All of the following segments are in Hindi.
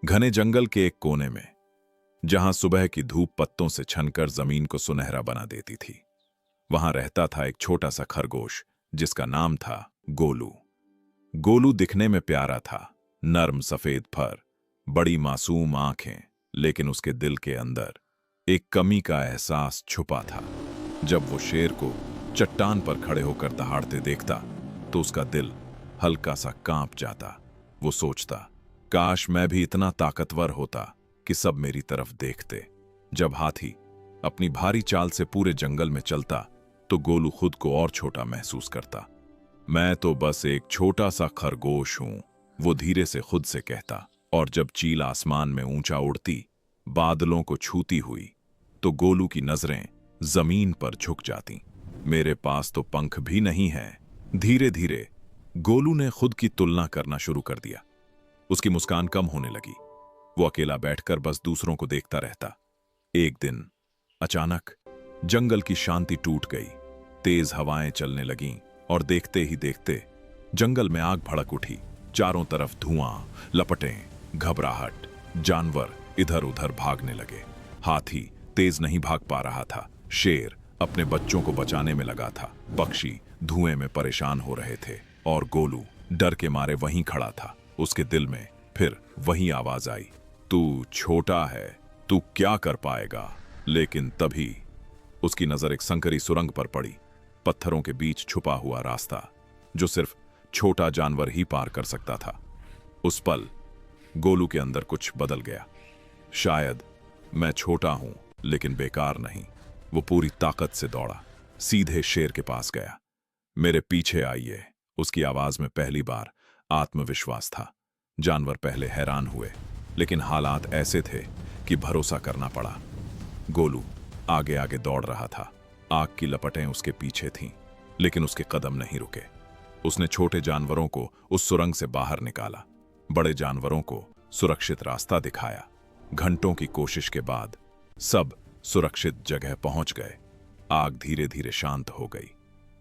घने जंगल के एक कोने में, जहां सुबह की धूप पत्तों से छनकर जमीन को सुनहरा बना देती थी, वहां रहता था एक छोटा सा खरगोश जिसका नाम था गोलू। गोलू दिखने में प्यारा था, नर्म सफेद फर, बड़ी मासूम आंखें, लेकिन उसके दिल के अंदर एक कमी का एहसास छुपा था। जब वो शेर को चट्टान पर खड़े होकर दहाड़ते देखता तो उसका दिल हल्का सा कांप जाता। वो सोचता, काश मैं भी इतना ताकतवर होता कि सब मेरी तरफ देखते। जब हाथी अपनी भारी चाल से पूरे जंगल में चलता तो गोलू खुद को और छोटा महसूस करता। मैं तो बस एक छोटा सा खरगोश हूं, वो धीरे से खुद से कहता। और जब चील आसमान में ऊंचा उड़ती, बादलों को छूती हुई, तो गोलू की नजरें जमीन पर झुक जाती। मेरे पास तो पंख भी नहीं है। धीरे धीरे गोलू ने खुद की तुलना करना शुरू कर दिया। उसकी मुस्कान कम होने लगी। वो अकेला बैठकर बस दूसरों को देखता रहता। एक दिन अचानक जंगल की शांति टूट गई। तेज हवाएं चलने लगीं और देखते ही देखते जंगल में आग भड़क उठी। चारों तरफ धुआं, लपटें, घबराहट। जानवर इधर उधर भागने लगे। हाथी तेज नहीं भाग पा रहा था। शेर अपने बच्चों को बचाने में लगा था। पक्षी धुएं में परेशान हो रहे थे और गोलू डर के मारे वहीं खड़ा था। उसके दिल में फिर वही आवाज आई, तू छोटा है, तू क्या कर पाएगा। लेकिन तभी उसकी नजर एक संकरी सुरंग पर पड़ी। पत्थरों के बीच छुपा हुआ रास्ता जो सिर्फ छोटा जानवर ही पार कर सकता था। उस पल गोलू के अंदर कुछ बदल गया। शायद मैं छोटा हूं लेकिन बेकार नहीं। वो पूरी ताकत से दौड़ा, सीधे शेर के पास गया। मेरे पीछे आइए। उसकी आवाज में पहली बार आत्मविश्वास था। जानवर पहले हैरान हुए, लेकिन हालात ऐसे थे कि भरोसा करना पड़ा। गोलू आगे आगे दौड़ रहा था। आग की लपटें उसके पीछे थीं, लेकिन उसके कदम नहीं रुके। उसने छोटे जानवरों को उस सुरंग से बाहर निकाला, बड़े जानवरों को सुरक्षित रास्ता दिखाया। घंटों की कोशिश के बाद सब सुरक्षित जगह पहुंच गए। आग धीरे धीरे शांत हो गई।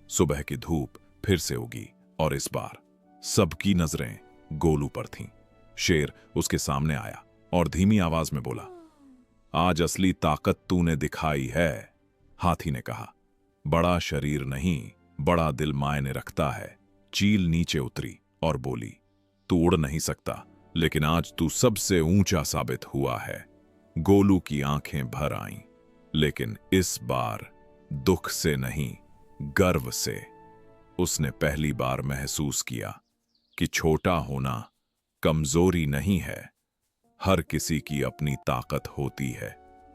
सुबह की धूप फिर से उगी और इस बार सबकी नजरें गोलू पर थीं। शेर उसके सामने आया और धीमी आवाज में बोला, आज असली ताकत तूने दिखाई है। हाथी ने कहा, बड़ा शरीर नहीं, बड़ा दिल मायने रखता है। चील नीचे उतरी और बोली, तू उड़ नहीं सकता, लेकिन आज तू सबसे ऊंचा साबित हुआ है। गोलू की आंखें भर आईं, लेकिन इस बार दुख से नहीं, गर्व से। उसने पहली बार महसूस किया कि छोटा होना कमजोरी नहीं है। हर किसी की अपनी ताकत होती है,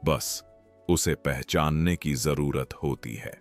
बस उसे पहचानने की जरूरत होती है।